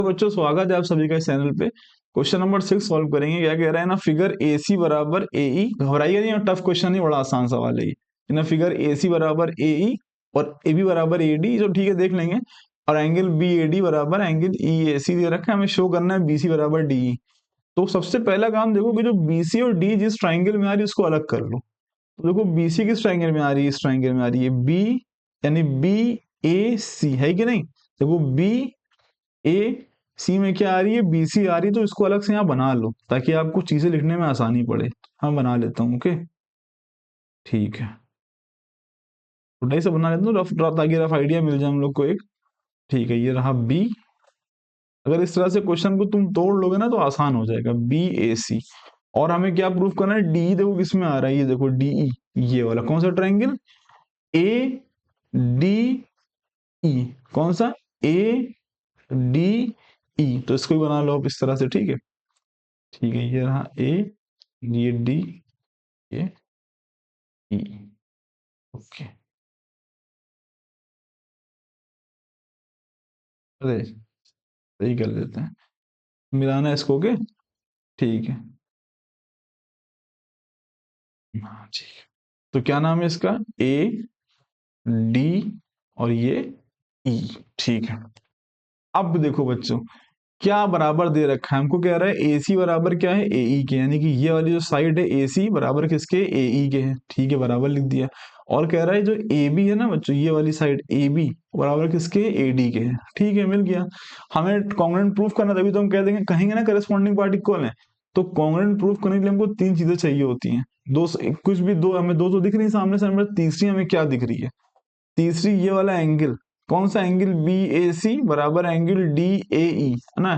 तो बच्चों स्वागत है आप सभी का इस चैनल पे। क्वेश्चन नंबर 6 सॉल्व करेंगे। क्या कह रहा है ना, फिगर ए सी बराबर ए ई। घबराइए नहीं, और टफ क्वेश्चन नहीं, बड़ा आसान सवाल है ये ना। फिगर ए सी बराबर ए ई और ए बी बराबर ए डी, जो ठीक है देख लेंगे। और एंगल बी ए डी बराबर एंगल ई ए सी दे रखा है, हमें शो करना है बी सी बराबर डी ई। तो सबसे पहला काम देखो कि जो बी सी और डी जिस ट्राइंगल में आ रही है उसको अलग कर लो। तो देखो बी सी किस ट्राइंगल में आ रही है, इस ट्राइंगल में आ रही है बी, यानी बी ए सी है कि नहीं। देखो बी ए सी में क्या आ रही है, बी सी आ रही है, तो इसको अलग से यहाँ बना लो ताकि आपको चीजें लिखने में आसानी पड़े। हाँ बना लेता हूँ, ओके ठीक है। थोड़ा से बना लेता हूँ रफ ताकि रफ आइडिया मिल जाए हम लोग को एक। ठीक है, ये रहा बी। अगर इस तरह से क्वेश्चन को तुम तोड़ लोगे ना तो आसान हो जाएगा, बी ए सी। और हमें क्या प्रूफ करना है, डी देखो किस में आ रहा है, ये देखो डी ई, ये वाला कौन सा ट्राइंगल, ए डी ई। कौन सा, ए डी ई। तो इसको भी बना लो आप इस तरह से, ठीक है। ठीक है, ये रहा ए, ये डी, ये ई, ओके। अरे सही कर देते हैं, मिलाना है इसको के, ठीक है। हाँ ठीक है, तो क्या नाम है इसका, ए डी और ये ई, ठीक है। अब देखो बच्चों, क्या बराबर दे रखा है, हमको कह रहा है ए सी बराबर क्या है, ए ई के, यानी कि ये वाली जो साइड है ए सी बराबर किसके, ए ई के है, ठीक है बराबर लिख दिया। और कह रहा है जो ए बी है ना बच्चों, ये वाली साइड ए बी बराबर किसके, ए डी के है, ठीक है मिल गया। हमें कॉन्ग्रुएंट प्रूफ करना, तभी तो हम कह देंगे कहेंगे ना करेस्पॉन्डिंग पार्ट इक्वल है। तो कॉन्ग्रुएंट प्रूफ करने के लिए हमको तीन चीजें चाहिए होती हैं। दो, कुछ भी दो, हमें दो तो दिख रही है सामने से, हमें तीसरी हमें क्या दिख रही है, तीसरी ये वाला एंगल, कौन सा एंगल, बी ए सी बराबर एंगल डी ए ई, है ना।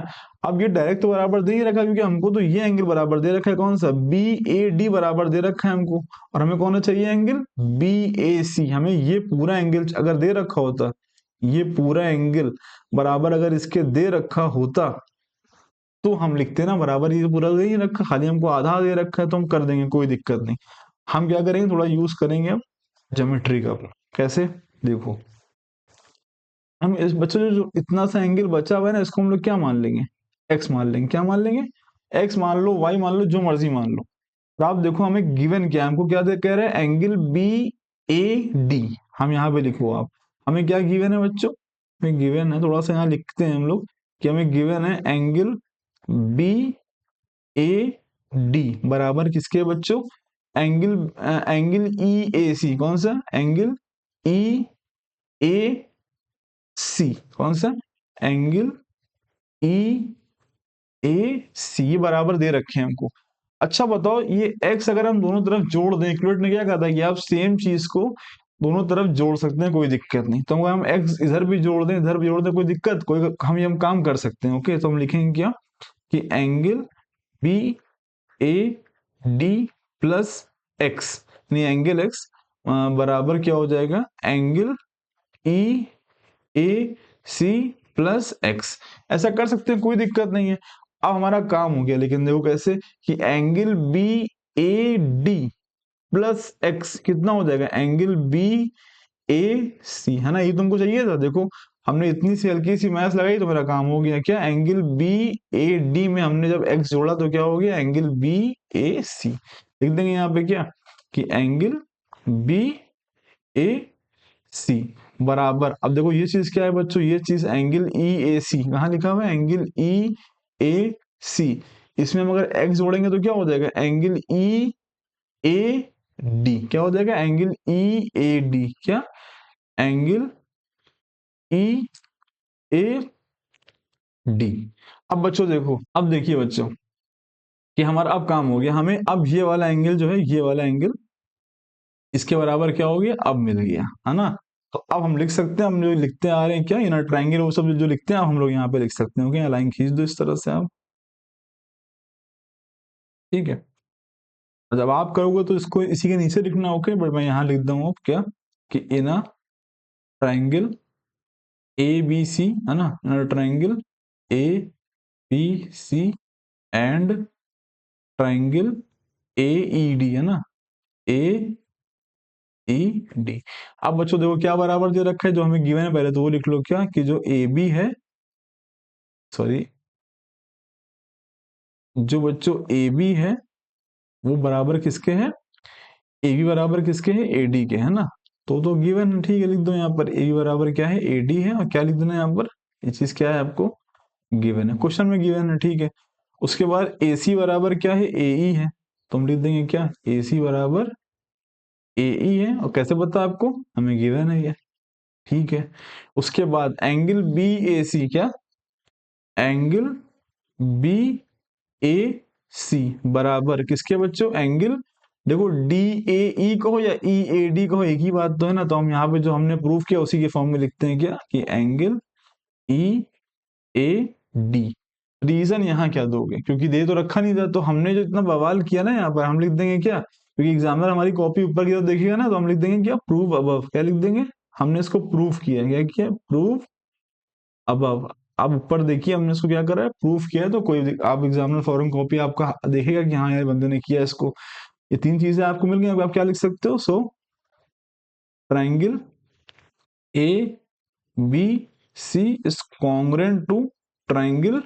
अब ये डायरेक्ट तो बराबर दे ही रखा, क्योंकि हमको तो ये एंगल बराबर दे रखा है, कौन सा, बी ए डी बराबर दे रखा है हमको। और हमें कौन सा चाहिए एंगल, बी ए सी। हमें ये पूरा एंगल अगर दे रखा होता, ये पूरा एंगल बराबर अगर इसके दे रखा होता तो हम लिखते ना बराबर, ये पूरा दे ही रखा, खाली हमको आधा दे रखा है तो हम कर देंगे, कोई दिक्कत नहीं। हम क्या करेंगे, थोड़ा यूज करेंगे अब ज्योमेट्री का। कैसे, देखो हम इस बच्चे जो इतना सा एंगल बचा हुआ है ना, इसको हम लोग क्या मान लेंगे, एक्स मान लेंगे। क्या मान लेंगे, एक्स मान लो, वाई मान लो, जो मर्जी मान लो। तो आप देखो हमें गिवन क्या है, हमको क्या दे कह रहे हैं, एंगल बी ए डी। हम यहाँ पे लिखो आप, हमें क्या गिवन है बच्चों, हमें गिवन है, थोड़ा सा यहाँ लिखते हैं हम लोग कि हमें गिवन है एंगल बी ए डी बराबर किसके है बच्चों, एंगल एंगल ई ए सी। कौन सा, एंगल ई ए सी। कौन सा, एंगल ई ए सी बराबर दे रखे हैं हमको। अच्छा बताओ, ये एक्स अगर हम दोनों तरफ जोड़ दें, इक्वेट ने क्या कहा था कि आप सेम चीज को दोनों तरफ जोड़ सकते हैं, कोई दिक्कत नहीं। तो हम एक्स इधर भी जोड़ दें, इधर भी जोड़ दें, कोई दिक्कत, कोई हम काम कर सकते हैं, ओके। तो हम लिखेंगे क्या कि angle B A D plus x, यानी एंगल एक्स बराबर क्या हो जाएगा, angle E A C plus x. ऐसा कर सकते हैं, कोई दिक्कत नहीं है। अब हमारा काम हो गया, लेकिन देखो कैसे, कि angle B A D plus x कितना हो जाएगा, एंगल बी ए सी, है ना। ये तुमको चाहिए था, देखो हमने इतनी सी हल्की सी मैथ लगाई तो मेरा काम हो गया। क्या, एंगल बी ए डी में हमने जब एक्स जोड़ा तो क्या हो गया, एंगल बी ए सी। लिख देंगे यहाँ पे क्या, कि एंगल बी ए सी बराबर, अब देखो ये चीज क्या है बच्चों, ये चीज एंगल ई ए सी, कहाँ लिखा हुआ है, एंगल ई ए सी। इसमें हम अगर एक्स जोड़ेंगे तो क्या हो जाएगा, एंगल ई ए डी। क्या हो जाएगा, एंगल ई ए डी, क्या, एंगल ई ए डी। अब बच्चों देखो, अब देखिए बच्चों कि हमारा अब काम हो गया, हमें अब ये वाला एंगल जो है, ये वाला एंगल इसके बराबर क्या हो गया, अब मिल गया, है ना। तो अब हम लिख सकते हैं, हम जो लिखते आ रहे हैं क्या, इनर ट्राइंगल वो सब जो लिखते हैं अब हम लोग यहाँ पे लिख सकते हैं, ओके। लाइन खींच दो इस तरह से आप, ठीक है। और जब आप करोगे तो इसको इसी के नीचे लिखना, ओके। बट मैं यहाँ लिख दूंगा क्या, कि inner triangle A B C, है ना, inner triangle A B C and triangle A E D, है ना, ए ई डी। अब बच्चों देखो क्या बराबर दे रखा है, जो हमें गिवन है, पहले तो वो लिख लो क्या, कि जो ए बी है सॉरी, जो बच्चों ए बी है वो बराबर किसके है, ए बी बराबर किसके है, ए डी के, है ना। तो गिवन है, ठीक है, लिख दो यहाँ पर ए बी बराबर क्या है, ए डी है, और क्या लिख देना है यहाँ पर, ये चीज क्या है आपको गिवन है, क्वेश्चन में गिवन है, ठीक है। उसके बाद ए सी बराबर क्या है, ए ई है, तो हम लिख देंगे क्या, ए सी बराबर ए ई है, और कैसे पता आपको, हमें गिवन है ये, ठीक है। उसके बाद एंगल बी ए सी, क्या, एंगल बी ए सी बराबर किसके बच्चों, एंगल, देखो डी ए ई कहो या ई ए डी कहो, एक ही बात तो है ना, तो हम यहाँ पे जो हमने प्रूफ किया उसी के फॉर्म में लिखते हैं, क्या, कि angle E A D. Reason यहाँ क्या दोगे, क्योंकि दे तो रखा नहीं था, तो हमने जो इतना बवाल किया ना यहाँ पर, हम लिख देंगे क्या, क्योंकि एग्जामिनर हमारी कॉपी ऊपर की तरफ देखेगा ना, तो हम लिख देंगे क्या, प्रूव अबव, क्या लिख देंगे, हमने इसको प्रूफ किया, क्या किया, प्रूव अबव। अब ऊपर देखिए हमने इसको क्या करा है, प्रूफ किया है, तो कोई आप एग्जामिनर फॉरम कॉपी आपका देखेगा कि हाँ यार बंदे ने किया इसको। ये तीन चीजें आपको मिल गई, अब आप क्या लिख सकते हो, so triangle A B C is congruent to triangle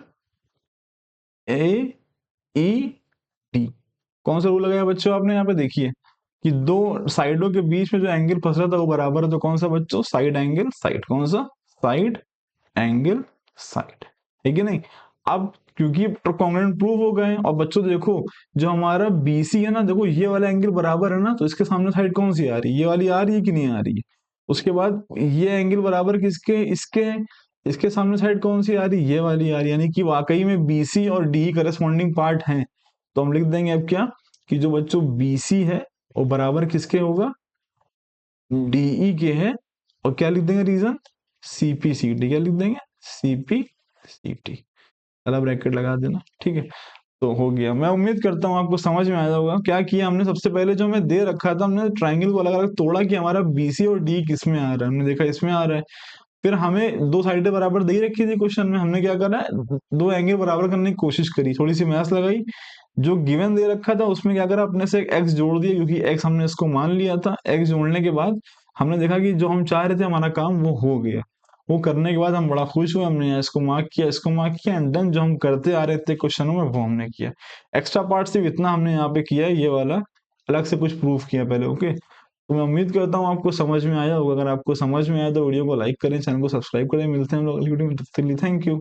A E D. कौन सा रूल लगाया बच्चों आपने, यहाँ पे देखिए कि दो साइडों के बीच में जो एंगल फंस रहा था वो बराबर है, तो कौन सा बच्चों, साइड एंगल साइड, कौन सा, साइड एंगल साइड, ठीक है नहीं। अब क्योंकि कॉन्ग्रुएंट प्रूव हो गए, और बच्चों देखो जो हमारा बीसी है ना, देखो ये वाला एंगल बराबर है ना, तो इसके सामने साइड कौन सी आ रही है, ये वाली आ रही है कि नहीं आ रही है। उसके बाद ये एंगल बराबर किसके, इसके, इसके सामने साइड कौन सी आ रही है, ये वाली आ रही है, यानी कि वाकई में बीसी और डी करस्पॉन्डिंग पार्ट हैं। तो हम लिख देंगे अब क्या, कि जो बच्चों बीसी है वो बराबर किसके होगा, डीई के है, और क्या लिख देंगे रीजन, सीपी सी डी, क्या लिख देंगे, सीपी सी टी, पहला ब्रैकेट लगा देना, ठीक है। तो हो गया, मैं उम्मीद करता हूँ आपको समझ में आया होगा क्या किया हमने। सबसे पहले जो हमें दे रखा था, हमने ट्राइंगल को अलग अलग तोड़ा कि हमारा बीसी और डी किस में आ रहा है, हमने देखा इसमें आ रहा है। फिर हमें दो साइडें बराबर दे रखी थी क्वेश्चन में, हमने क्या करा है, दो एंगल बराबर करने की कोशिश करी, थोड़ी सी मैथ्स लगाई, जो गिवन दे रखा था उसमें क्या करा, अपने से एक एक्स जोड़ दिया, क्योंकि एक्स हमने इसको मान लिया था। एक्स जोड़ने के बाद हमने देखा कि जो हम चाह रहे थे हमारा काम वो हो गया। वो करने के बाद हम बड़ा खुश हुए, हमने यहाँ इसको मार्क किया, इसको मार्क किया, एंड देन जो हम करते आ रहे थे क्वेश्चनों में वो हमने किया। एक्स्ट्रा पार्ट सिर्फ इतना हमने यहाँ पे किया है, ये वाला अलग से कुछ प्रूफ किया पहले, ओके। तो मैं उम्मीद करता हूँ आपको समझ में आया होगा। अगर आपको समझ में आया तो वीडियो को लाइक करें, चैनल को सब्सक्राइब करें। मिलते हैं हम लोग अगली वीडियो में, तब तक के लिए थैंक यू।